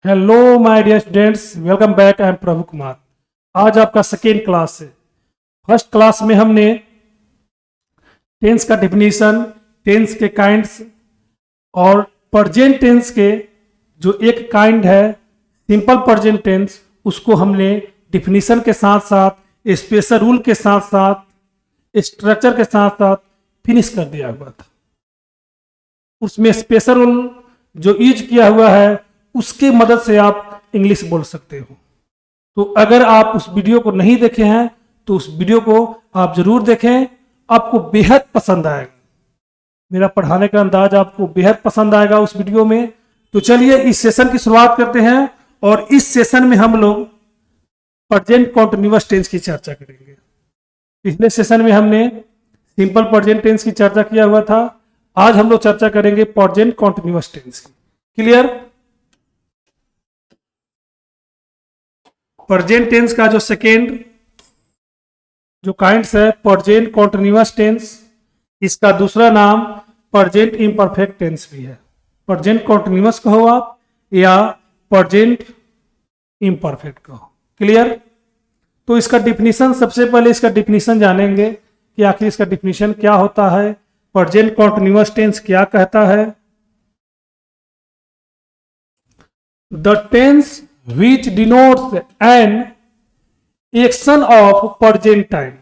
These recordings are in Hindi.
Hello my dear students, welcome back. I am Prabhu Kumar. आज आपका सेकेंड क्लास है। फर्स्ट क्लास में हमने टेंस का डिफिनीशन, टेंस के काइंड्स और प्रेजेंट टेंस के जो एक काइंड है सिंपल प्रेजेंट टेंस, उसको हमने डिफिनीशन के साथ साथ स्पेशल रूल के साथ साथ स्ट्रक्चर के साथ साथ फिनिश कर दिया हुआ था। उसमें स्पेशल रूल जो यूज किया हुआ है उसके मदद से आप इंग्लिश बोल सकते हो। तो अगर आप उस वीडियो को नहीं देखे हैं तो उस वीडियो को आप जरूर देखें, आपको बेहद पसंद आएगा। मेरा पढ़ाने का अंदाज आपको बेहद पसंद आएगा उस वीडियो में। तो चलिए इस सेशन की शुरुआत करते हैं और इस सेशन में हम लोग प्रेजेंट कॉन्टिन्यूअस टेंस की चर्चा करेंगे। पिछले सेशन में हमने सिंपल प्रेजेंट टेंस की चर्चा किया हुआ था। आज हम लोग चर्चा करेंगे प्रेजेंट कॉन्टिन्यूअस टेंस की। क्लियर? प्रेजेंट टेंस का जो सेकेंड जो काइंड्स है प्रेजेंट कॉन्टिन्यूअस टेंस, इसका दूसरा नाम प्रेजेंट इम्परफेक्ट टेंस भी है। प्रेजेंट कॉन्टिन्यूअस कहो आप या प्रेजेंट इम्परफेक्ट कहो। क्लियर? तो इसका डिफिनीशन, सबसे पहले इसका डिफिनीशन जानेंगे कि आखिर इसका डिफिनीशन क्या होता है, प्रेजेंट कॉन्टिन्यूअस टेंस क्या कहता है। The tense which denotes an action of present time,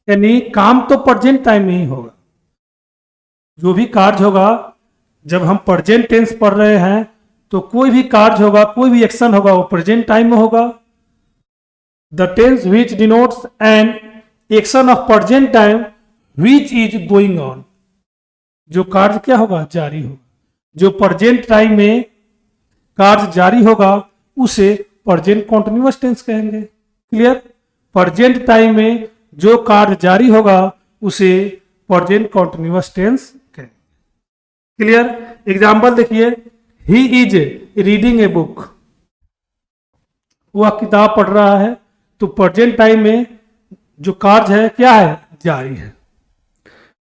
यानी काम तो प्रेजेंट टाइम में ही होगा। जो भी कार्य होगा, जब हम प्रेजेंट टेंस पढ़ रहे हैं तो कोई भी कार्य होगा, कोई भी एक्शन होगा, वो प्रेजेंट टाइम में होगा। The tense which denotes an action of present time which is going on, जो कार्य क्या होगा, जारी होगा। जो प्रेजेंट टाइम में कार्य जारी होगा उसे प्रेजेंट कॉन्टिन्यूअस टेंस कहेंगे। क्लियर? प्रेजेंट टाइम में जो कार्य जारी होगा उसे प्रेजेंट कॉन्टिन्यूअस टेंस कहेंगे। क्लियर? एग्जांपल देखिए, he is reading a book, वह किताब पढ़ रहा है। तो प्रेजेंट टाइम में जो कार्य है क्या है, जारी है।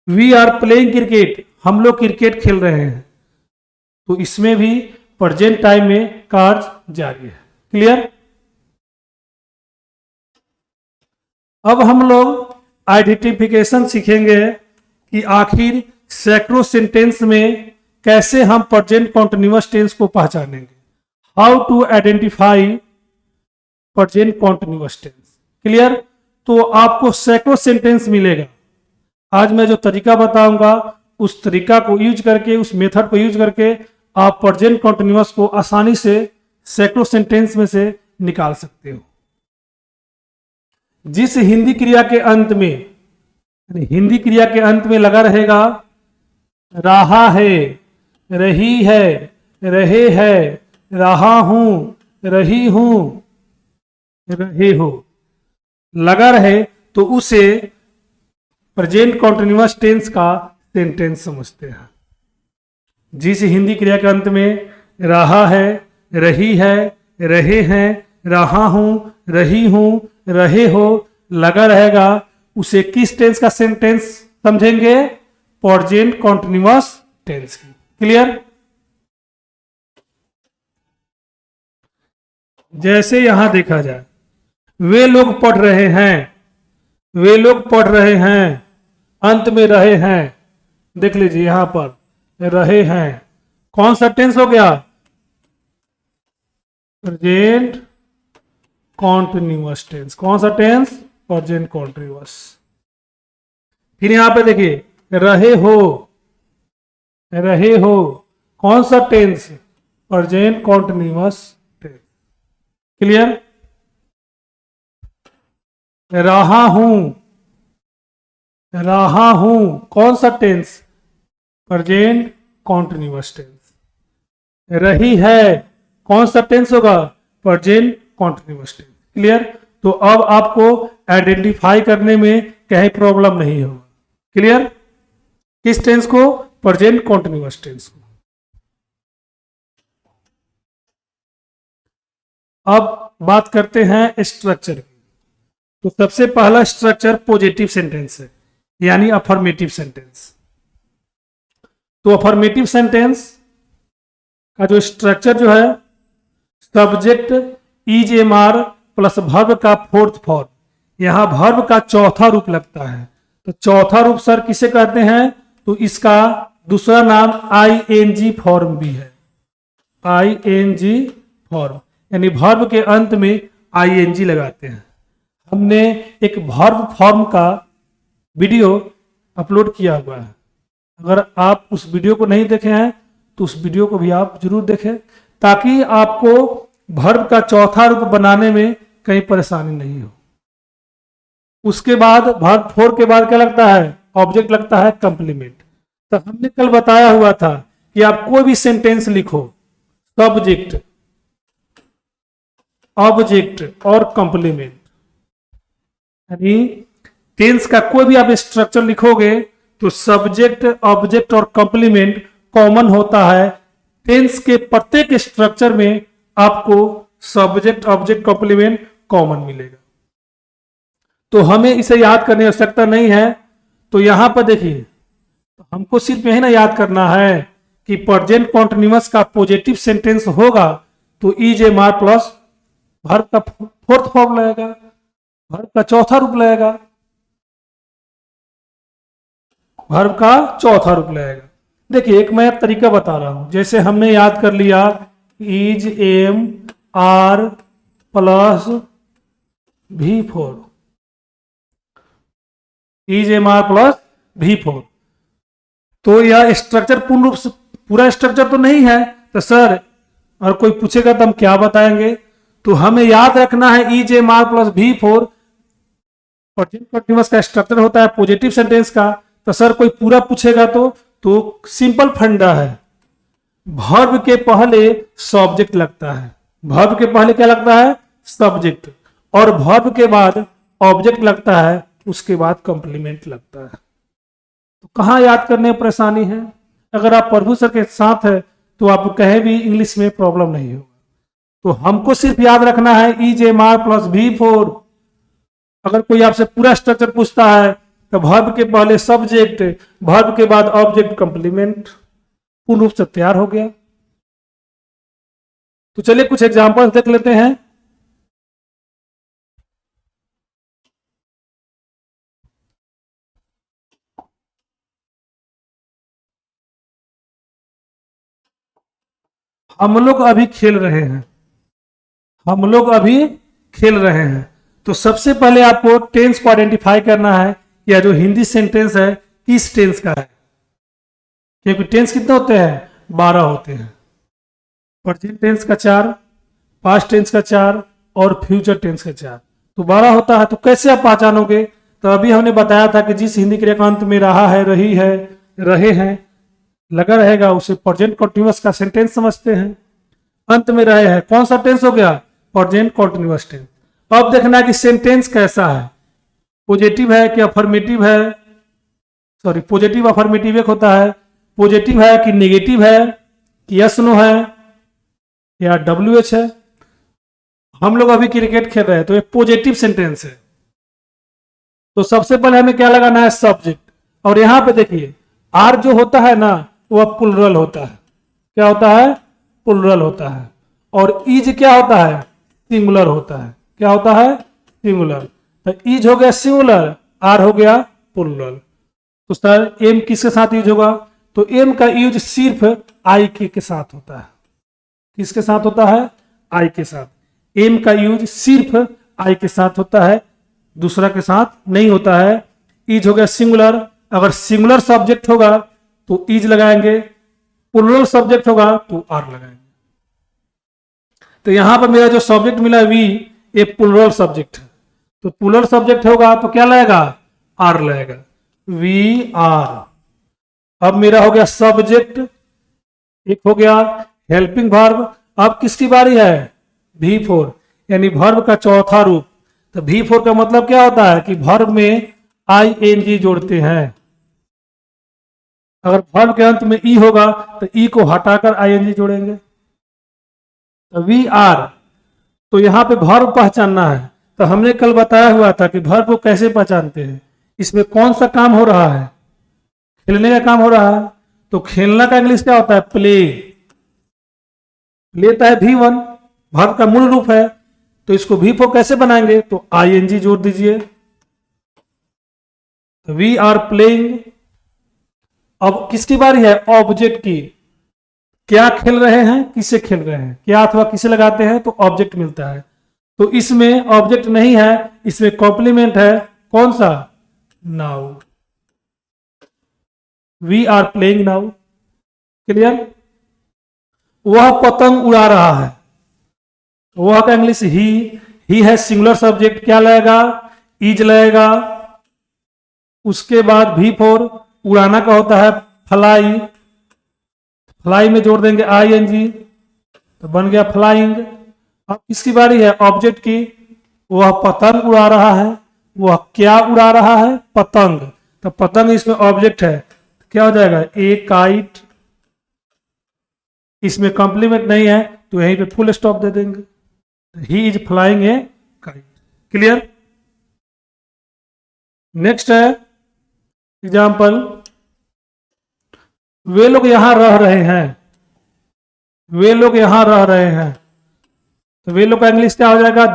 वी आर प्लेइंग क्रिकेट, हम लोग क्रिकेट खेल रहे हैं। तो इसमें भी प्रेजेंट टाइम में कार्य जारी है। क्लियर? अब हम लोग आइडेंटिफिकेशन सीखेंगे कि आखिर सैकड़ों सेंटेंस में कैसे हम प्रेजेंट कॉन्टिन्यूअस टेंस को पहचानेंगे। How to identify present continuous tense. Clear? तो आपको सैकड़ों सेंटेंस मिलेगा। आज मैं जो तरीका बताऊंगा उस तरीका को यूज करके, उस मेथड को यूज करके आप प्रेजेंट कॉन्टिन्यूअस को आसानी से सैकड़ों सेंटेंस में से निकाल सकते हो। जिस हिंदी क्रिया के अंत में, हिंदी क्रिया के अंत में लगा रहेगा रहा है, रही है, रहे है, रहा हूं, रही हूं, रहे हो, लगा रहे, तो उसे प्रेजेंट कॉन्टिन्यूअस टेंस का सेंटेंस समझते हैं। जिस हिंदी क्रिया के अंत में रहा है, रही है, रहे हैं, रहा हूं, रही हूं, रहे हो लगा रहेगा, उसे किस टेंस का सेंटेंस समझेंगे? प्रेजेंट कॉन्टिन्यूअस टेंस की। क्लियर? जैसे यहां देखा जाए, वे लोग पढ़ रहे हैं, वे लोग पढ़ रहे हैं, अंत में रहे हैं। देख लीजिए यहां पर रहे हैं, कौन सा टेंस हो गया? Present continuous tense. कौन सा टेंस? Present continuous. फिर यहां पे देखिए रहे हो, रहे हो, कौन सा tense? Present continuous tense. Clear? रहा हूं, रहा हूं, कौन सा टेंस? Present continuous tense. रही है, कौन सा टेंस होगा? Present continuous tense. क्लियर? तो अब आपको आइडेंटिफाई करने में कहीं प्रॉब्लम नहीं होगा। क्लियर? किस टेंस को? प्रेजेंट कॉन्टिन्यूअस टेंस को। अब बात करते हैं स्ट्रक्चर की। तो सबसे पहला स्ट्रक्चर पॉजिटिव सेंटेंस है, यानी अफर्मेटिव सेंटेंस। तो अफर्मेटिव सेंटेंस का जो स्ट्रक्चर जो है, subject is am are plus verb का फोर्थ फॉर्म, यहां वर्ब का चौथा रूप लगता है। तो चौथा रूप सर किसे कहते हैं? तो इसका दूसरा नाम आईएनजी फॉर्म भी है, आईएनजी फॉर्म, यानी वर्ब के अंत में आईएनजी लगाते हैं। हमने एक वर्ब फॉर्म का वीडियो अपलोड किया हुआ है, अगर आप उस वीडियो को नहीं देखे हैं तो उस वीडियो को भी आप जरूर देखें, ताकि आपको वर्ब का चौथा रूप बनाने में कहीं परेशानी नहीं हो। उसके बाद वर्ब 4 के बाद क्या लगता है? ऑब्जेक्ट लगता है कंप्लीमेंट। तो हमने कल बताया हुआ था कि आप कोई भी सेंटेंस लिखो, सब्जेक्ट, ऑब्जेक्ट और कंप्लीमेंट, यानी टेंस का कोई भी आप स्ट्रक्चर लिखोगे तो सब्जेक्ट, ऑब्जेक्ट और कंप्लीमेंट कॉमन होता है। टेंस के प्रत्येक स्ट्रक्चर में आपको सब्जेक्ट, ऑब्जेक्ट, कंप्लीमेंट कॉमन मिलेगा। तो हमें इसे याद करने की आवश्यकता नहीं है। तो यहां पर देखिए, हमको सिर्फ यही ना याद करना है कि प्रेजेंट कॉन्टिन्यूअस का पॉजिटिव सेंटेंस होगा तो is am are plus verb का फोर्थ फॉर्म लगेगा, वर्ब का चौथा रूप लगेगा, वर्ब का चौथा रूप लगेगा। देखिए एक मैं तरीका बता रहा हूं, जैसे हमने याद कर लिया is am are plus V4, is am are plus V4, तो यह स्ट्रक्चर पूर्ण रूप से पूरा स्ट्रक्चर तो नहीं है। तो सर और कोई पूछेगा तो हम क्या बताएंगे? तो हमें याद रखना है is am are plus V4 present continuous का स्ट्रक्चर होता है पॉजिटिव सेंटेंस का। तो सर कोई पूरा पूछेगा तो सिंपल फंडा है, वर्ब के पहले सब्जेक्ट लगता है, वर्ब के पहले क्या लगता है? सब्जेक्ट, और वर्ब के बाद ऑब्जेक्ट लगता है, उसके बाद कंप्लीमेंट लगता है। तो कहां याद करने में परेशानी है? अगर आप प्रभु सर के साथ है तो आपको कहीं भी इंग्लिश में प्रॉब्लम नहीं होगा। तो हमको सिर्फ याद रखना है is am are plus V4। अगर कोई आपसे पूरा स्ट्रक्चर पूछता है तो वर्ब के पहले सब्जेक्ट, वर्ब के बाद ऑब्जेक्ट, कंप्लीमेंट, पूर्ण रूप से तैयार हो गया। तो चलिए कुछ एग्जांपल्स देख लेते हैं। हम लोग अभी खेल रहे हैं, हम लोग अभी खेल रहे हैं। तो सबसे पहले आपको टेंस को आइडेंटिफाई करना है, या जो हिंदी सेंटेंस है किस टेंस का है, क्योंकि टेंस कितने होते हैं? 12 होते हैं। प्रेजेंट टेंस का 4, पास्ट टेंस का 4 और फ्यूचर टेंस का 4, तो 12 होता है। तो कैसे आप पहचानोगे? तो अभी हमने बताया था कि जिस हिंदी क्रिया का अंत में रहा है, रही है, रहे हैं लगा रहेगा उसे प्रेजेंट कंटीन्यूअस का सेंटेंस समझते हैं। अंत में रहे हैं कौन सा टेंस हो गया? Present continuous tense. अब देखना है कि सेंटेंस कैसा है, पॉजिटिव है कि अफर्मेटिव है, सॉरी पॉजिटिव अफर्मेटिव एक होता है, पॉजिटिव है कि नेगेटिव है कि यस नो है या WH है। हम लोग अभी क्रिकेट खेल रहे हैं तो ये पॉजिटिव सेंटेंस है। तो सबसे पहले हमें क्या लगाना है? सब्जेक्ट। और यहां पे देखिए आर जो होता है ना वह प्लुरल होता है। क्या होता है? प्लुरल होता है। और इज क्या होता है? सिंगुलर होता है। क्या होता है? सिंगुलर। तो इज हो गया सिंगुलर, आर हो गया प्लुरल। तो सर एम किसके साथ यूज होगा? तो एम का यूज सिर्फ आई के साथ होता है। किसके साथ होता है? आई के साथ। एम का यूज सिर्फ आई के साथ होता है, दूसरा के साथ नहीं होता है। इज हो गया सिंगुलर, अगर सिंगुलर सब्जेक्ट होगा तो इज लगाएंगे, प्लुरल सब्जेक्ट होगा तो आर लगाएंगे। तो यहां पर मेरा जो सब्जेक्ट मिला वी, ये प्लुरल सब्जेक्ट है। तो प्लुरल सब्जेक्ट होगा तो क्या लगेगा? आर लगेगा, वी आर। अब मेरा हो गया सब्जेक्ट, एक हो गया हेल्पिंग वर्ब। अब किसकी बारी है? V4, यानी वर्ब का चौथा रूप। तो V4 का मतलब क्या होता है कि वर्ब में ING जोड़ते हैं। अगर वर्ब के अंत में ई होगा तो ई को हटाकर ING जोड़ेंगे। तो वी आर, तो यहां पे वर्ब पहचानना है। तो हमने कल बताया हुआ था कि वर्ब को कैसे पहचानते हैं। इसमें कौन सा काम हो रहा है? खेलने का काम हो रहा है। तो खेलना का इंग्लिश क्या होता है? प्ले। लेता है V1, वर्ब का मूल रूप है, तो इसको V4 कैसे बनाएंगे, तो ING जोड़ दीजिए। वी आर प्लेइंग, अब किसकी बारी है, ऑब्जेक्ट की। क्या खेल रहे हैं, किसे खेल रहे हैं, क्या अथवा किसे लगाते हैं तो ऑब्जेक्ट मिलता है। तो इसमें ऑब्जेक्ट नहीं है, इसमें कॉम्प्लीमेंट है, कौन सा, now. We are playing now, clear. वह पतंग उड़ा रहा है, वह का इंग्लिश ही है सिंगुलर सब्जेक्ट, क्या लगेगा, इज लगेगा। उसके बाद V4 उड़ाना का होता है फ्लाई, फ्लाई में जोड़ देंगे ING, तो बन गया फ्लाइंग। अब किसकी बारी है, ऑब्जेक्ट की। वह पतंग उड़ा रहा है, वह क्या उड़ा रहा है, पतंग। तो पतंग इसमें ऑब्जेक्ट है, क्या हो जाएगा, ए काइट। इसमें कॉम्प्लीमेंट नहीं है तो यहीं पे फुल स्टॉप दे देंगे, he is flying A kite, clear. Next है एग्जाम्पल, वे लोग यहां रह रहे हैं, वे लोग यहां रह रहे हैं, तो वे लोग का इंग्लिश क्या हो जाएगा,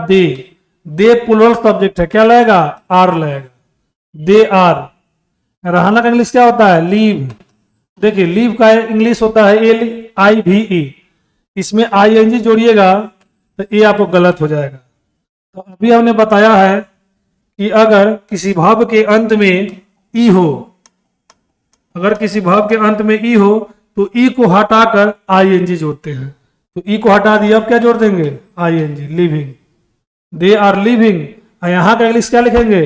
दे प्लूरल सब्जेक्ट है, क्या लगेगा, आर लगेगा, दे आर। रहना का इंग्लिश क्या होता है, लीव। देखिए लीव का इंग्लिश होता है LIVE, इसमें ING जोड़िएगा तो ये आपको गलत हो जाएगा। तो अभी हमने बताया है कि अगर किसी भाव के अंत में ई हो, अगर किसी भाव के अंत में ई हो तो ई को हटाकर ING जोड़ते हैं। तो ई को हटा दिया, अब क्या जोड़ देंगे, ING, living, they are living. यहां का इंग्लिश क्या लिखेंगे,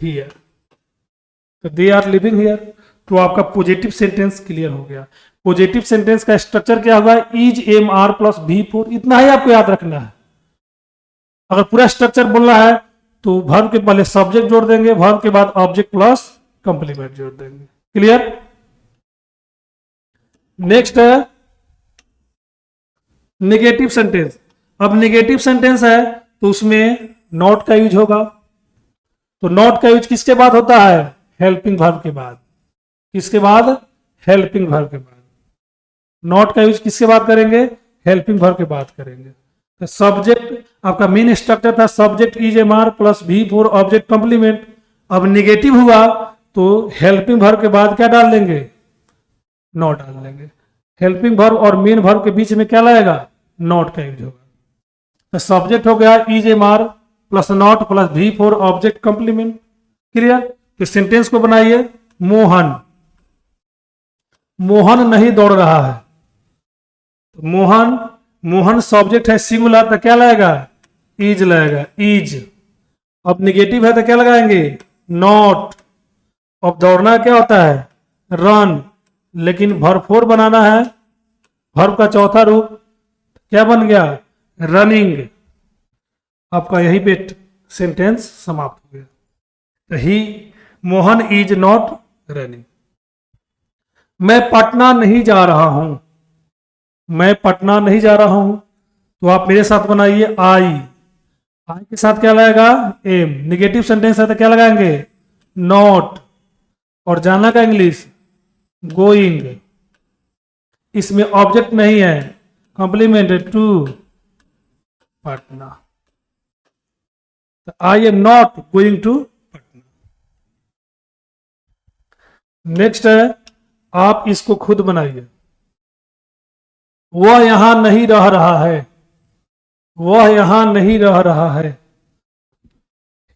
हियर, तो दे आर लिविंग हियर। तो आपका पॉजिटिव सेंटेंस क्लियर हो गया। पॉजिटिव सेंटेंस का स्ट्रक्चर क्या होगा, इज MR प्लस V4, इतना ही आपको याद रखना है। अगर पूरा स्ट्रक्चर बोलना है तो वर्ब के पहले सब्जेक्ट जोड़ देंगे, वर्ब के बाद ऑब्जेक्ट प्लस कंप्लीमेंट जोड़ देंगे, क्लियर। नेक्स्ट है नेगेटिव सेंटेंस। अब नेगेटिव सेंटेंस है तो उसमें नॉट का यूज होगा। तो नॉट का यूज किसके बाद होता है, हेल्पिंग वर्ब के बाद। किसके बाद, हेल्पिंग वर्ब के बाद। नॉट का यूज किसके बाद करेंगे, हेल्पिंग वर्ब के बाद करेंगे। तो सब्जेक्ट आपका मेन स्ट्रक्चर था, subject is MR plus V4 object complement. अब निगेटिव हुआ तो हेल्पिंग वर्ब के बाद क्या डाल देंगे, नॉट डाल देंगे। हेल्पिंग वर्ब और मेन वर्ब के बीच में क्या लगेगा, नॉट का यूज होगा। तो सब्जेक्ट हो गया is MR plus not plus V4 object complement, clear. तो सेंटेंस को बनाइए, मोहन नहीं दौड़ रहा है। तो मोहन सब्जेक्ट है सिंगुलर, तो क्या लगेगा, इज लगेगा, इज। अब निगेटिव है तो क्या लगाएंगे, नॉट। अब दौड़ना क्या होता है, रन, लेकिन वर्ब 4 बनाना है, वर्ब का चौथा रूप क्या बन गया, रनिंग। आपका यही पे सेंटेंस समाप्त हो गया। तो ही, मोहन इज नॉट रनिंग। मैं पटना नहीं जा रहा हूं, मैं पटना नहीं जा रहा हूं। तो आप मेरे साथ बनाइए, आई के साथ क्या लगेगा, एम। निगेटिव सेंटेंस है तो क्या लगाएंगे, नॉट। और जाना का इंग्लिश, गोइंग। इसमें ऑब्जेक्ट नहीं है, कॉम्प्लीमेंट है, to Patna. I am not going to Patna. Next है, आप इसको खुद बनाइए, वह यहां नहीं रह रहा है, वह यहां नहीं रह रहा है।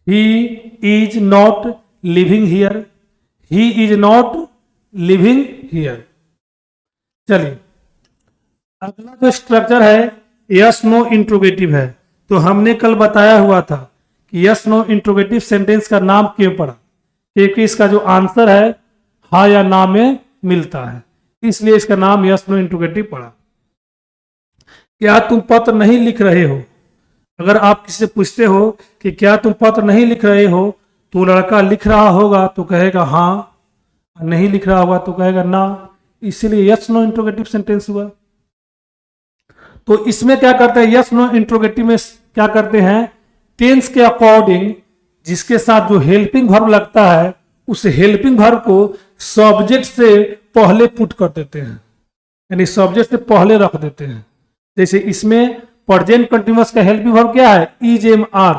He is not living here, he is not living here. चलिए अगला जो स्ट्रक्चर है यस नो इंट्रोगेटिव है। तो हमने कल बताया हुआ था कि यस नो इंट्रोगेटिव सेंटेंस का नाम क्यों पड़ा, क्योंकि इसका जो आंसर है हाँ या ना में मिलता है, इसलिए इसका नाम यस नो इंट्रोगेटिव पड़ा। क्या तुम पत्र नहीं लिख रहे हो, अगर आप किसी से पूछते हो कि क्या तुम पत्र नहीं लिख रहे हो, तो लड़का लिख रहा होगा तो कहेगा हाँ, नहीं लिख रहा होगा तो कहेगा ना, इसीलिए यस नो इंट्रोगेटिव सेंटेंस हुआ। तो इसमें क्या करते हैं, यस नो इंट्रोगेटिव में क्या करते हैं, टेंस के अकॉर्डिंग जिसके साथ जो हेल्पिंग वर्ब लगता है उस हेल्पिंग वर्ब को सब्जेक्ट से पहले पुट कर देते हैं, यानी सब्जेक्ट से पहले रख देते हैं। जैसे इसमें प्रेजेंट कंटिन्यूअस का हेल्पिंग वर्ब क्या है? Is am are.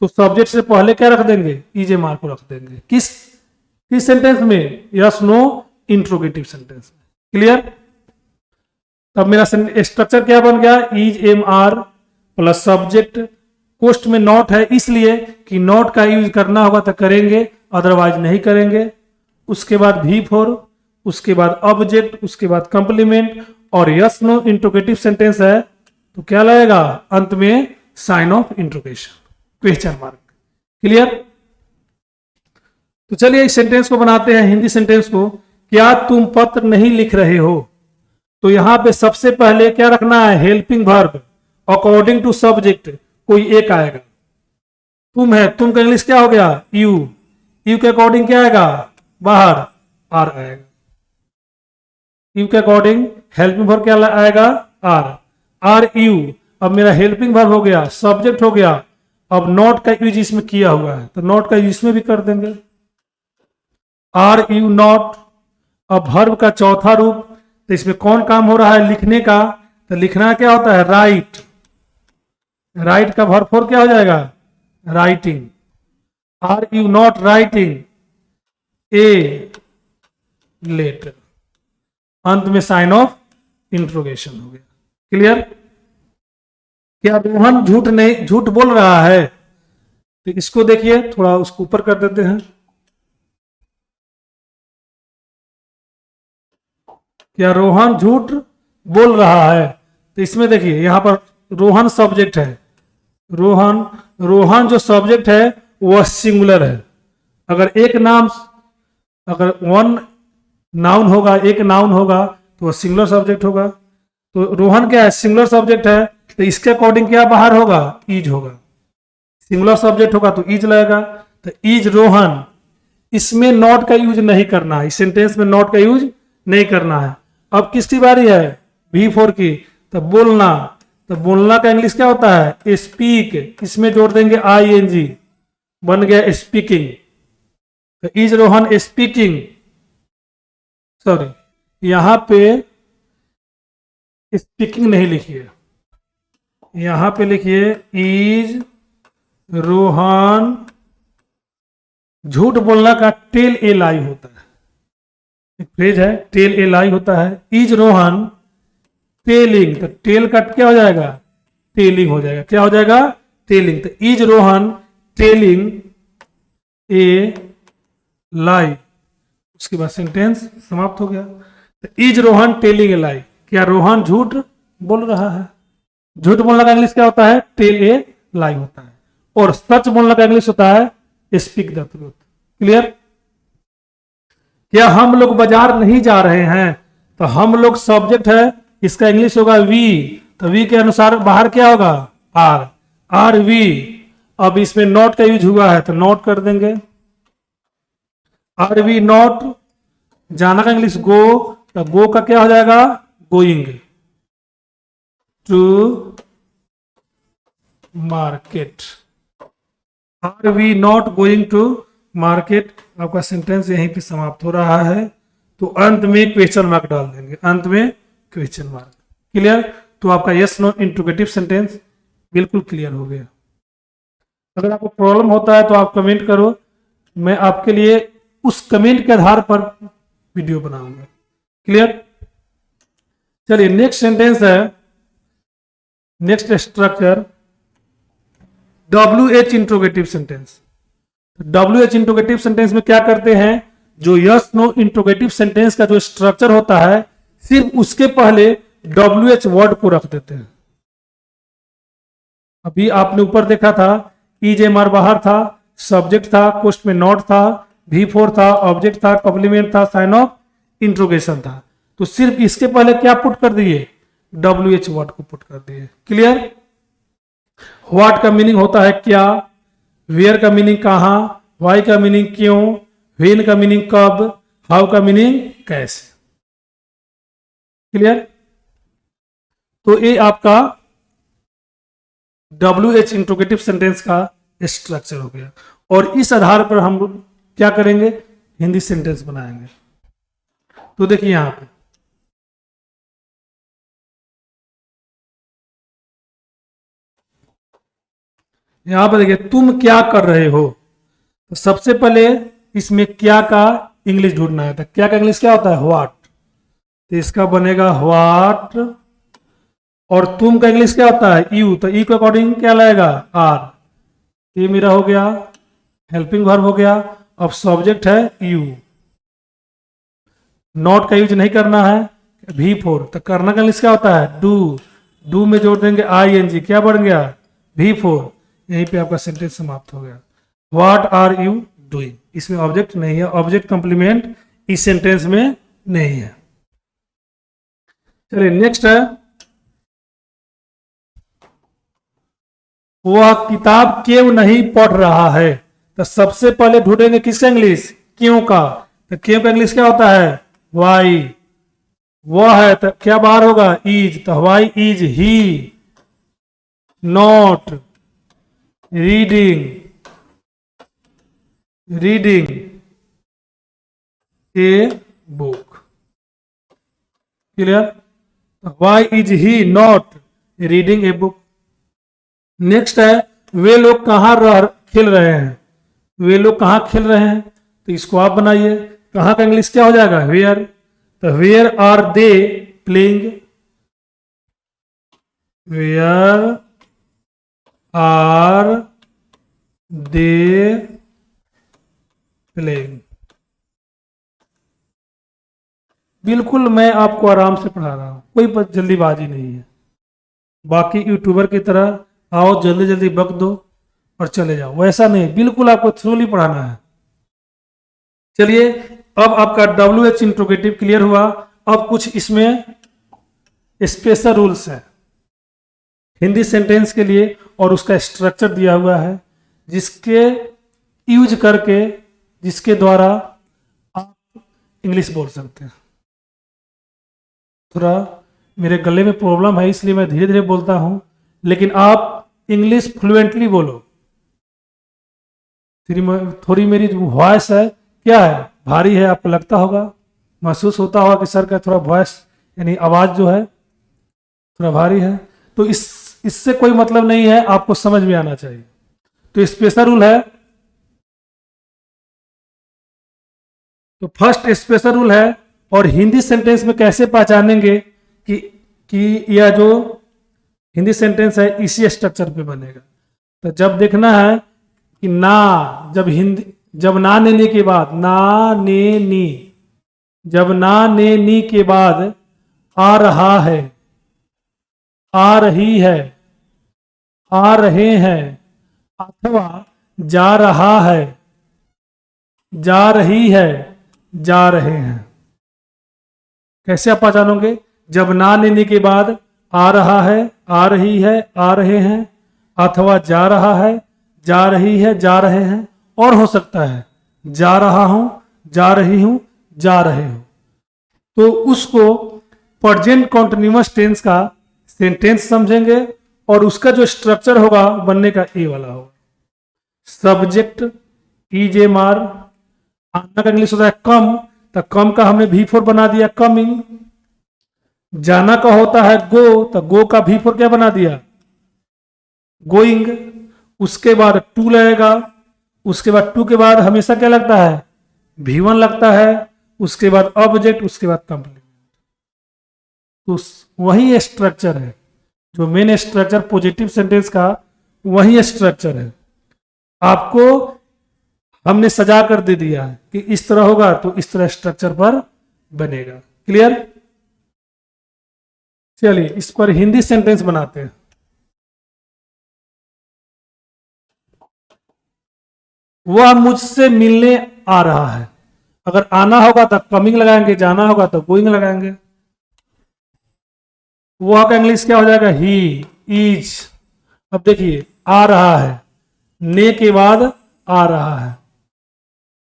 तो सब्जेक्ट से पहले क्या रख देंगे? इज एम आर को रख देंगे। किस किस सेंटेंस में? यस नो इंट्रोगेटिव सेंटेंस में। क्लियर? तब मेरा स्ट्रक्चर क्या बन गया? Is am are plus subject, post में नॉट है इसलिए कि नॉट का यूज करना होगा तो करेंगे, अदरवाइज नहीं करेंगे। उसके बाद V4, उसके बाद ऑब्जेक्ट, उसके बाद कंप्लीमेंट, और यस नो इंट्रोगेटिव सेंटेंस है तो क्या लगेगा? अंत में sign of interrogation, question mark. Clear? तो चलिए इस सेंटेंस को बनाते हैं, हिंदी सेंटेंस को। क्या तुम पत्र नहीं लिख रहे हो? तो यहां पे सबसे पहले क्या रखना है? Helping verb according to subject, कोई एक आएगा। तुम है, तुम का इंग्लिश क्या हो गया? यू। यू के अकॉर्डिंग क्या आएगा? बाहर आर आएगा। यू के अकॉर्डिंग हेल्पिंग वर्ब क्या आएगा? आर। Are you. अब मेरा हेल्पिंग वर्ब हो गया, सब्जेक्ट हो गया। अब नॉट का यूज इसमें किया हुआ है तो नॉट का यूज इसमें भी कर देंगे। Are you not. अब वर्ब का चौथा रूप, तो इसमें कौन काम हो रहा है? लिखने का। तो लिखना क्या होता है? राइट। राइट का वर्ब फॉर्म क्या हो जाएगा? Writing. Are you not writing a letter. अंत में साइन ऑफ इंट्रोगेशन हो गया। क्लियर? क्या रोहन झूठ बोल रहा है? तो इसको देखिए, थोड़ा उसको ऊपर कर देते हैं। क्या रोहन झूठ बोल रहा है? तो इसमें देखिए यहां पर रोहन सब्जेक्ट है। रोहन जो सब्जेक्ट है वह सिंगुलर है। अगर एक नाम, अगर वन नाउन होगा, एक नाउन होगा तो वह सिंगुलर सब्जेक्ट होगा। तो रोहन क्या है? सिंगुलर सब्जेक्ट है, तो इसके अकॉर्डिंग क्या बाहर होगा? इज होगा। सिंगुलर सब्जेक्ट होगा तो इज लगेगा। तो इज रोहन, इसमें नॉट का यूज नहीं करना है, इस सेंटेंस में नॉट का यूज नहीं करना है। अब किसकी बारी है? V4 की। तो बोलना, तो बोलना का इंग्लिश क्या होता है? स्पीक। इसमें जोड़ देंगे ING, बन गया स्पीकिंग। तो इज रोहन स्पीकिंग, सॉरी यहां पे स्पीकिंग नहीं लिखिए, यहां पे लिखिए इज रोहन। झूठ बोलना का टेल ए लाई होता है, एक फ्रेज है टेल ए लाई होता है। इज रोहन टेलिंग, तो टेल का क्या हो जाएगा? टेलिंग हो जाएगा। क्या हो जाएगा? टेलिंग। तो इज रोहन टेलिंग ए लाई, उसके बाद सेंटेंस समाप्त हो गया। तो इज रोहन टेलिंग ए लाई, क्या रोहन झूठ बोल रहा है? झूठ बोलने का इंग्लिश क्या होता है? टेल ए लाई होता है। और सच बोलने का इंग्लिश होता है स्पीक द ट्रूथ। क्लियर? क्या हम लोग बाजार नहीं जा रहे हैं? तो हम लोग सब्जेक्ट है, इसका इंग्लिश होगा वी। तो वी के अनुसार बाहर क्या होगा? आर। Are we. अब इसमें नॉट का यूज हुआ है तो नॉट कर देंगे। Are we not. जाना का इंग्लिश गो, तो गो का क्या हो जाएगा? Going to market. Are we not going to market. आपका सेंटेंस यहीं पे समाप्त हो रहा है। तो अंत में क्वेश्चन मार्क डाल देंगे, अंत में क्वेश्चन मार्क। क्लियर? तो आपका यस नो इंट्रोगेटिव सेंटेंस बिल्कुल क्लियर हो गया। अगर आपको प्रॉब्लम होता है तो आप कमेंट करो, मैं आपके लिए उस कमेंट के आधार पर वीडियो बनाऊंगा। क्लियर? चलिए नेक्स्ट सेंटेंस है, next structure WH interrogative sentence. WH interrogative sentence में क्या करते हैं? जो यस नो इंट्रोगेटिव सेंटेंस का जो स्ट्रक्चर होता है, सिर्फ उसके पहले WH वर्ड को रख देते हैं। अभी आपने ऊपर देखा था, इज एम आर बाहर था, सब्जेक्ट था, पोस्ट में नॉट था, V4 था, ऑब्जेक्ट था, कॉम्प्लीमेंट था, साइन ऑफ इंट्रोगेशन था। तो सिर्फ इसके पहले क्या पुट कर दिए? WH वर्ड को पुट कर दिए। क्लियर? व्हाट का मीनिंग होता है क्या, वेयर का मीनिंग कहां, वाई का मीनिंग क्यों, व्हेन का मीनिंग कब, हाउ का मीनिंग कैसे। क्लियर? तो ये आपका WH इंट्रोगेटिव सेंटेंस का स्ट्रक्चर हो गया। और इस आधार पर हम लोग क्या करेंगे? हिंदी सेंटेंस बनाएंगे। तो देखिए यहां पे यहां पर देखिए तुम क्या कर रहे हो, तो सबसे पहले इसमें क्या का इंग्लिश ढूंढना है। तो क्या का इंग्लिश क्या होता है, व्हाट। तो इसका बनेगा व्हाट, और तुम का इंग्लिश क्या होता है, यू। तो यू के अकॉर्डिंग क्या लाएगा, आर। ये मेरा हो गया हेल्पिंग वर्ब हो गया। अब सब्जेक्ट है यू, नॉट का यूज नहीं करना है, V4। तो करना का इंग्लिश क्या होता है, डू। डू में जोड़ देंगे ING, क्या बन गया, V4। यहीं पे आपका सेंटेंस समाप्त हो गया। व्हाट आर यू डूइंग, इसमें ऑब्जेक्ट नहीं है, ऑब्जेक्ट कंप्लीमेंट इस सेंटेंस में नहीं है। चलिए नेक्स्ट है, वह किताब क्यों नहीं पढ़ रहा है। तो सबसे पहले ढूंढेंगे किसका इंग्लिश, क्यों का। तो क्यों का इंग्लिश क्या होता है, वाई। वह है तो क्या बाहर होगा, इज। तो why is he not reading a book. Clear, why is he not reading a book. Next है, वे लोग कहाँ खेल रहे हैं। वे लोग कहाँ खेल रहे हैं, तो इसको आप बनाइए। कहाँ का इंग्लिश क्या हो जाएगा, वेयर। तो where are they playing, where are they playing. बिल्कुल मैं आपको आराम से पढ़ा रहा हूं, कोई जल्दीबाजी नहीं है। बाकी यूट्यूबर की तरह आओ जल्दी जल्दी बक दो और चले जाओ, वैसा नहीं, बिल्कुल आपको थ्रोली पढ़ाना है। चलिए अब आपका WH इंट्रोगेटिव क्लियर हुआ। अब कुछ इसमें स्पेशल रूल्स है हिंदी सेंटेंस के लिए, और उसका स्ट्रक्चर दिया हुआ है, जिसके यूज करके, जिसके द्वारा आप इंग्लिश बोल सकते हैं। थोड़ा मेरे गले में प्रॉब्लम है, इसलिए मैं धीरे धीरे बोलता हूं, लेकिन आप इंग्लिश फ्लुएंटली बोलो। थोड़ी मेरी वॉइस है क्या है, भारी है, आपको लगता होगा, महसूस होता होगा कि सर का थोड़ा वॉइस यानी आवाज जो है थोड़ा भारी है। तो इससे कोई मतलब नहीं है, आपको समझ में आना चाहिए। तो स्पेशल रूल है, तो फर्स्ट स्पेशल रूल है, और हिंदी सेंटेंस में कैसे पहचानेंगे कि यह जो हिंदी सेंटेंस है इसी स्ट्रक्चर पे बनेगा। तो जब देखना है कि ना, जब ना ने नी के बाद, ना ने नी, जब ना ने नी के बाद आ रहा है, आ रही है, आ रहे हैं, अथवा जा रहा है, जा रही है, जा रहे हैं। कैसे आप पहचानोगे, जब ना लेने के बाद आ रहा है, आ रही है, आ रहे हैं, अथवा जा रहा है, जा रही है, जा रहे हैं, और हो सकता है जा रहा हूं, जा रही हूं, जा रहे हो। तो उसको प्रेजेंट कॉन्टिन्यूअस टेंस का सेंटेंस समझेंगे, और उसका जो स्ट्रक्चर होगा बनने का ए वाला होगा। सब्जेक्ट EJMR, आना का इंग्लिश होता है कम, तो कम का हमने V4 बना दिया, कमिंग। जाना का होता है गो, तो गो का V4 क्या बना दिया, गोइंग। उसके बाद टू लगेगा, उसके बाद टू के बाद हमेशा क्या लगता है, V1 लगता है, उसके बाद ऑब्जेक्ट, उसके बाद कंप्लीमेंट। तो वही स्ट्रक्चर है, जो मेन स्ट्रक्चर पॉजिटिव सेंटेंस का वही स्ट्रक्चर है। आपको हमने सजा कर दे दिया है कि इस तरह होगा तो इस तरह स्ट्रक्चर पर बनेगा। क्लियर, चलिए इस पर हिंदी सेंटेंस बनाते हैं। वह मुझसे मिलने आ रहा है, अगर आना होगा तो कमिंग लगाएंगे, जाना होगा तो गोइंग लगाएंगे। वह का इंग्लिश क्या हो जाएगा, ही इज। अब देखिए आ रहा है, ने के बाद आ रहा है,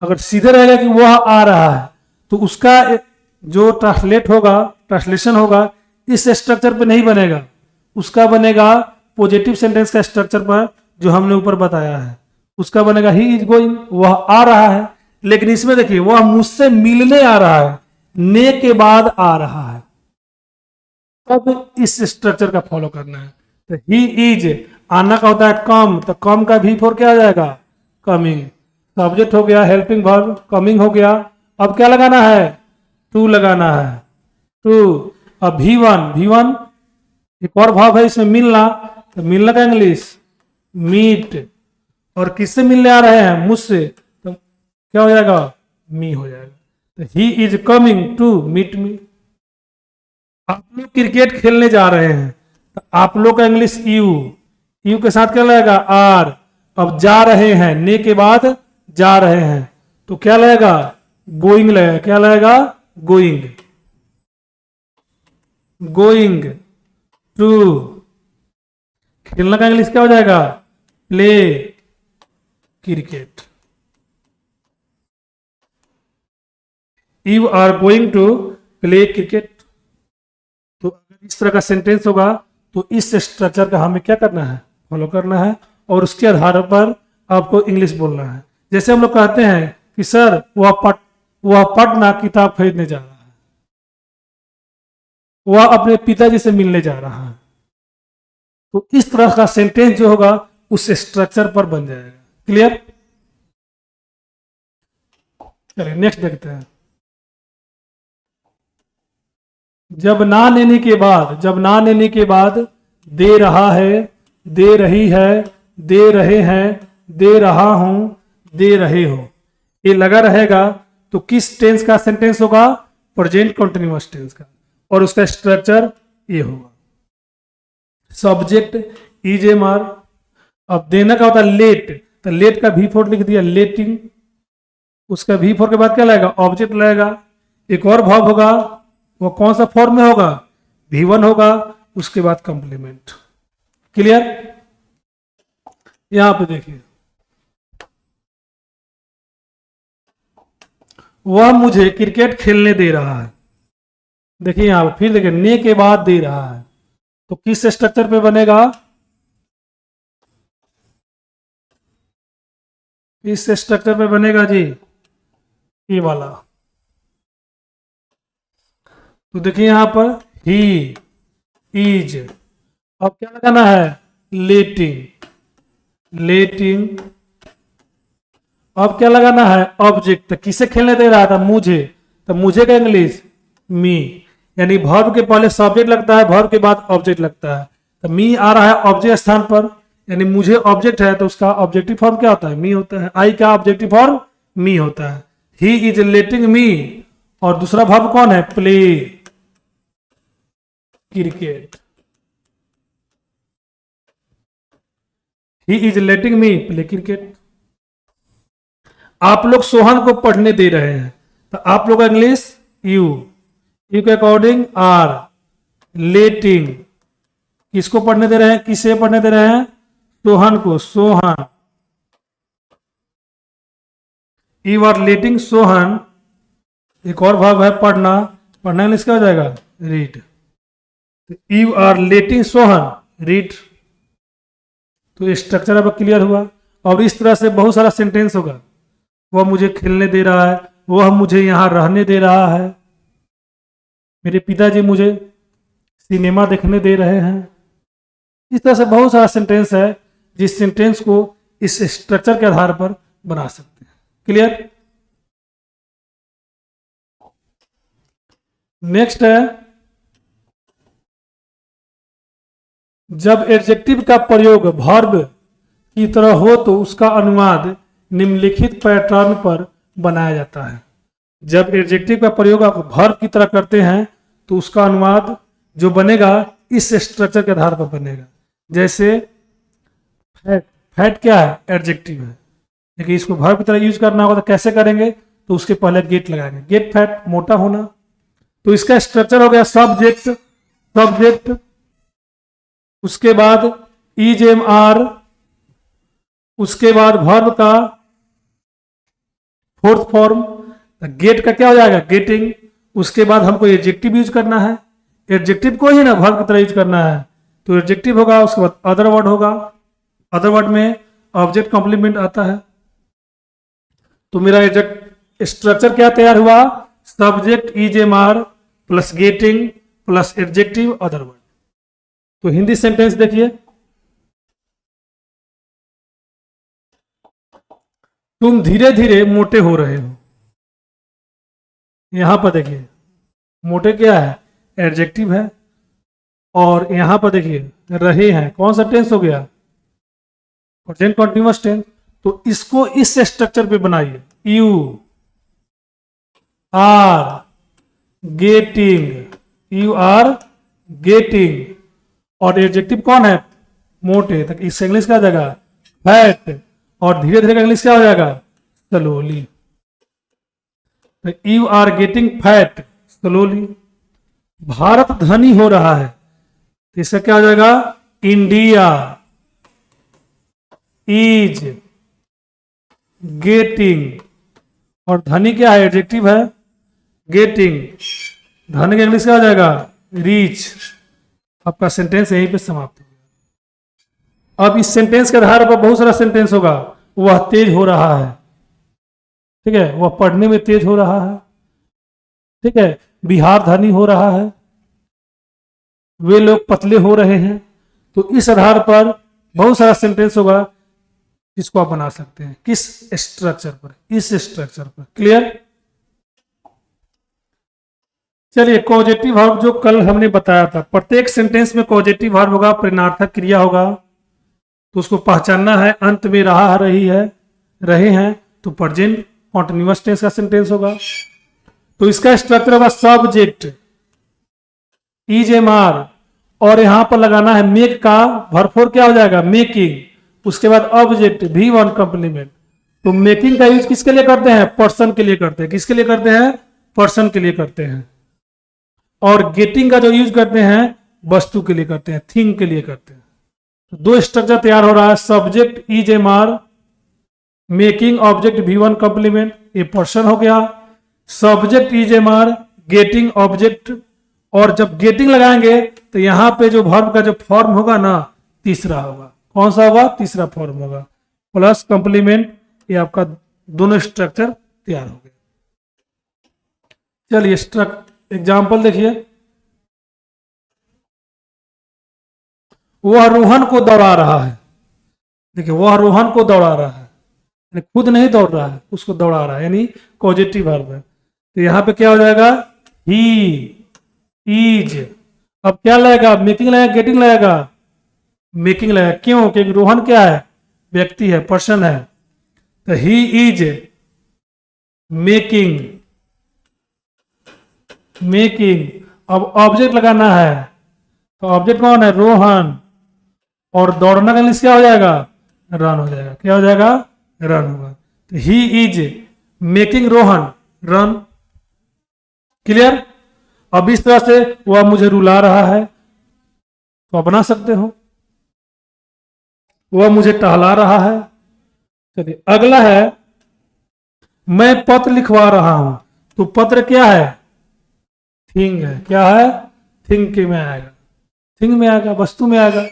अगर सीधे रहेगा कि वह आ रहा है तो उसका जो ट्रांसलेशन होगा इस स्ट्रक्चर पे नहीं बनेगा, उसका बनेगा पॉजिटिव सेंटेंस का स्ट्रक्चर पर जो हमने ऊपर बताया है, उसका बनेगा ही इज गोइंग, वह आ रहा है। लेकिन इसमें देखिए वह मुझसे मिलने आ रहा है, ने के बाद आ रहा है, तब इस स्ट्रक्चर का फॉलो करना है। तो ही इज आना का होता है कम, तो कम का भी फोर क्या आ जाएगा, कमिंग। सब्जेक्ट हो गया, हेल्पिंग वर्ब, कमिंग हो गया। अब क्या लगाना है, टू लगाना है, टू। अब V1 एक और भाव है इसमें, मिलना, तो मिलना का इंग्लिश मीट, और किससे मिलने आ रहे हैं, मुझसे, तो क्या हो जाएगा, मी हो जाएगा। तो he is coming to meet me. आप लोग क्रिकेट खेलने जा रहे हैं, तो आप लोग का इंग्लिश यू के साथ क्या लगेगा, आर। अब जा रहे हैं, ने के बाद जा रहे हैं, तो क्या लगेगा, गोइंग लगेगा। क्या लगेगा, गोइंग, गोइंग टू। खेलने का इंग्लिश क्या हो जाएगा, play cricket. You are going to play cricket. तो अगर इस तरह का सेंटेंस होगा तो इस स्ट्रक्चर का हमें क्या करना है, फॉलो करना है, और उसके आधार पर आपको इंग्लिश बोलना है। जैसे हम लोग कहते हैं कि सर वह पटना किताब खरीदने जा रहा है, वह अपने पिताजी से मिलने जा रहा है। तो इस तरह का सेंटेंस जो होगा उस स्ट्रक्चर पर बन जाएगा। क्लियर, चलिए नेक्स्ट देखते हैं। जब ना लेने के बाद दे रहा है, दे रही है, दे रहे हैं, दे रहा हूं, दे रहे हो, ये लगा रहेगा तो किस टेंस का सेंटेंस होगा, प्रेजेंट कंटीन्यूअस टेंस का, और उसका स्ट्रक्चर ये होगा। Subject is am are. अब देना का होता है लेट, तो लेट का V4 लिख दिया, लेटिंग। उसका V4 के बाद क्या लगेगा, ऑब्जेक्ट लगेगा। एक और भाव होगा, वो कौन सा फॉर्म में होगा, V1 होगा, उसके बाद कंप्लीमेंट। क्लियर, यहां पे देखिए, वह मुझे क्रिकेट खेलने दे रहा है। देखिए यहां फिर देखिए, ने के बाद दे रहा है, तो किस स्ट्रक्चर पे बनेगा, इस स्ट्रक्चर पे बनेगा जी, ये वाला। तो देखिए यहां पर ही इज, अब क्या लगाना है, लेटिंग, लेटिंग। अब क्या लगाना है, ऑब्जेक्ट। तो किसे खेलने दे रहा था, मुझे, तो मुझे का इंग्लिश मी, यानी वर्ब के पहले सब्जेक्ट लगता है, वर्ब के बाद ऑब्जेक्ट लगता है। तो मी आ रहा है ऑब्जेक्ट स्थान पर, यानी मुझे ऑब्जेक्ट है तो उसका ऑब्जेक्टिव फॉर्म क्या होता है, मी होता है। आई का ऑब्जेक्टिव फॉर्म मी होता है। ही इज लेटिंग मी, और दूसरा वर्ब कौन है, play cricket. He is letting me play cricket. आप लोग सोहन को पढ़ने दे रहे हैं, तो आप लोग इंग्लिश यू के अकॉर्डिंग आर लेटिंग। किसको पढ़ने दे रहे हैं, किसे पढ़ने दे रहे हैं, सोहन को, Sohan. You are letting Sohan. एक और भाव है पढ़ना, पढ़ना इंग्लिश क्या हो जाएगा, read. You are letting Sohan read. तो स्ट्रक्चर अब क्लियर हुआ। और इस तरह से बहुत सारा सेंटेंस होगा, वह मुझे खेलने दे रहा है, वह मुझे यहाँ रहने दे रहा है, मेरे पिताजी मुझे सिनेमा देखने दे रहे हैं। इस तरह से बहुत सारा सेंटेंस है जिस सेंटेंस को इस स्ट्रक्चर के आधार पर बना सकते हैं। क्लियर, नेक्स्ट है, जब एडजेक्टिव का प्रयोग वर्ब की तरह हो तो उसका अनुवाद निम्नलिखित पैटर्न पर बनाया जाता है। जब एडजेक्टिव का प्रयोग आप वर्ब की तरह करते हैं तो उसका अनुवाद जो बनेगा इस स्ट्रक्चर के आधार पर बनेगा। जैसे फैट, फैट क्या है, एडजेक्टिव है, लेकिन इसको वर्ब की तरह यूज करना होगा तो कैसे करेंगे, तो उसके पहले गेट लगाएंगे, गेट फैट, मोटा होना। तो इसका स्ट्रक्चर हो गया सब्जेक्ट, सब्जेक्ट, उसके बाद इज एम आर, उसके बाद वर्ब का फोर्थ फॉर्म, गेट का क्या हो जाएगा, गेटिंग। उसके बाद हमको एडजेक्टिव यूज करना है, एडजेक्टिव को ही ना वर्ब की तरह यूज करना है, तो एडजेक्टिव होगा। उसके बाद अदर वर्ड होगा, अदर वर्ड में ऑब्जेक्ट कॉम्प्लीमेंट आता है। तो मेरा स्ट्रक्चर क्या तैयार हुआ, subject is am are plus getting plus adjective other word. तो हिंदी सेंटेंस देखिए, तुम धीरे धीरे मोटे हो रहे हो। यहां पर देखिए मोटे क्या है, एडजेक्टिव है। और यहां पर देखिए रहे हैं, कौन सा टेंस हो गया, प्रेजेंट कंटीन्यूअस टेंस। तो इसको इस स्ट्रक्चर पे बनाइए, you are getting, you are getting. और एडजेक्टिव कौन है, मोटे, तक इससे इंग्लिश क्या हो जाएगा, फैट। और धीरे धीरे का इंग्लिश क्या हो जाएगा, स्लोली। तो you are getting fat slowly. Bharat धनी हो रहा है, तो इसका क्या हो जाएगा, इंडिया इज गेटिंग। और धनी क्या है, एडजेक्टिव है, गेटिंग। धनी का इंग्लिश क्या हो जाएगा, रीच। आपका सेंटेंस यहीं पे समाप्त हो गया। अब इस सेंटेंस के आधार पर बहुत सारा सेंटेंस होगा। वह तेज हो रहा है, ठीक है, वह पढ़ने में तेज हो रहा है, ठीक है, बिहार धनी हो रहा है, वे लोग पतले हो रहे हैं। तो इस आधार पर बहुत सारा सेंटेंस होगा जिसको आप बना सकते हैं। किस स्ट्रक्चर पर, इस स्ट्रक्चर पर। क्लियर। चलिए कॉजेटिव वर्ब जो कल हमने बताया था, प्रत्येक सेंटेंस में कॉजेटिव वर्ब होगा, प्रेरणार्थक क्रिया होगा। तो उसको पहचानना है। अंत में रहा रही है, रहे हैं, तो प्रेजेंट कॉन्टिन्यूअस टेंस का सेंटेंस होगा। तो इसका स्ट्रक्चर होगा सब्जेक्ट इज एम आर, और यहां पर लगाना है मेक का वर्ब फोर क्या हो जाएगा, मेकिंग। उसके बाद ऑब्जेक्ट भी वन कंप्लीमेंट। तो मेकिंग का यूज किसके लिए करते हैं, पर्सन के लिए करते हैं। किसके लिए करते हैं, पर्सन के लिए करते हैं। और गेटिंग का जो यूज करते हैं वस्तु के लिए करते हैं, थिंग के लिए करते हैं। तो दो स्ट्रक्चर तैयार हो रहा है, subject is am are, making object भी वन कंप्लीमेंट, ये पर्सन हो गया। Subject is am are, getting object. और जब गेटिंग लगाएंगे तो यहां पे जो वर्ब का जो फॉर्म होगा ना, तीसरा होगा। कौन सा होगा, तीसरा फॉर्म होगा, प्लस कंप्लीमेंट। ये आपका दोनों स्ट्रक्चर तैयार हो गए। चलिए एग्जाम्पल देखिए। वह रोहन को दौड़ा रहा है। देखिए वह रोहन को दौड़ा रहा है, यानी खुद नहीं दौड़ रहा है, उसको दौड़ा रहा है, यानी पॉजिटिव वर्ब है। तो यहां पे क्या हो जाएगा, ही इज। अब क्या लगेगा, मेकिंग लगेगा, गेटिंग लगेगा, मेकिंग लगेगा। क्यों, क्योंकि रोहन क्या है, व्यक्ति है, पर्सन है। तो ही इज मेकिंग, मेकिंग। अब ऑब्जेक्ट लगाना है, तो ऑब्जेक्ट कौन है, रोहन। और दौड़ना का इंग्लिश क्या हो जाएगा, रन हो जाएगा। क्या हो जाएगा, रन होगा। तो he is making Rohan run. Clear. अब इस तरह से वह मुझे रुला रहा है, तो आप बना सकते हो, वह मुझे टहला रहा है। चलिए अगला है, मैं पत्र लिखवा रहा हूं। तो पत्र क्या है, थिंग है। क्या है, थिंग के में आएगा, थिंग में आएगा, वस्तु में आएगा।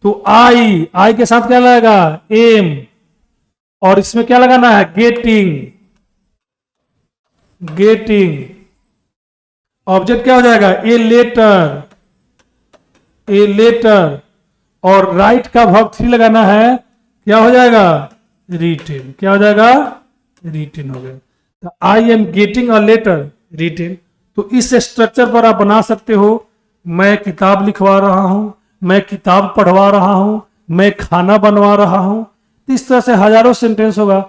तो आई के साथ क्या लगेगा, एम। और इसमें क्या लगाना है, गेटिंग, गेटिंग। ऑब्जेक्ट क्या हो जाएगा, ए लेटर, ए लेटर। और राइट का वर्ब थ्री लगाना है, क्या हो जाएगा, रिटेन। क्या हो जाएगा, रिटेन हो गया। तो I am getting a letter written. तो इस स्ट्रक्चर पर आप बना सकते हो, मैं किताब लिखवा रहा हूं, मैं किताब पढ़वा रहा हूं, मैं खाना बनवा रहा हूं। इस तरह से हजारों सेंटेंस होगा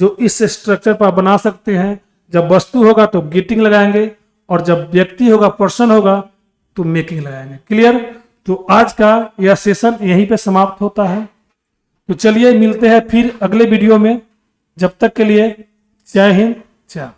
जो इस स्ट्रक्चर पर बना सकते हैं। जब वस्तु होगा तो गेटिंग लगाएंगे, और जब व्यक्ति होगा, पर्सन होगा, तो मेकिंग लगाएंगे। क्लियर। तो आज का यह सेशन यहीं पे समाप्त होता है। तो चलिए मिलते हैं फिर अगले वीडियो में। जब तक के लिए जय हिंद, जय।